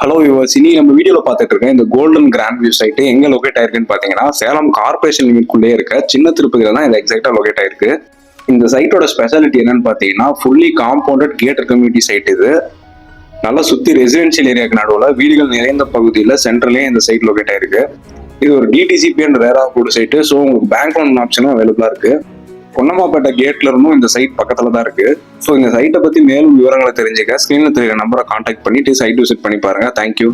Hello yours, இனி நம்ம வீடியோல பார்த்துட்டு இருக்கேன் இந்த கோல்டன் கிராண்ட் வியூ சைட் எங்க லொகேட் ஆயிருக்குன்னு பாத்தீங்கன்னா சேலம் கார்பரேஷன் லிமிட்குள்ளே இருக்க சின்ன திருப்பதியில தான் இந்த எக்ஸாக்டா லொகேட் ஆயிருக்கு. இந்த சைட்டோட ஸ்பெஷாலிட்டி என்னன்னு பாத்தீங்கன்னா fully compounded gated community site. இது நல்லா சுத்தி ரெசிடென்சியல் ஏரியாவுக்கு நடுவில் வீடுகள் நிறைந்த பகுதியில் சென்ட்ரலே இந்த சைட் லொகேட் ஆயிருக்கு. இது ஒரு டிடிசிபி அண்ட் ரேரா கூட சைட்டு. ஸோ உங்களுக்கு பேங்க் லோன் ஆப்ஷனும் அவைலபிளா இருக்கு. பொன்னம்மாப்பேட்டை கேட்ல இருந்தும் இந்த சைட் பக்கத்துல தான் இருக்கு. ஸோ இந்த சைட்டை பத்தி மேலும் விவரங்களை தெரிஞ்சுக்க ஸ்கிரீன்ல தெரியற நம்பரை கான்டாக்ட் பண்ணிட்டு சைட் விசிட் பண்ணி பாருங்க. தேங்க்யூ.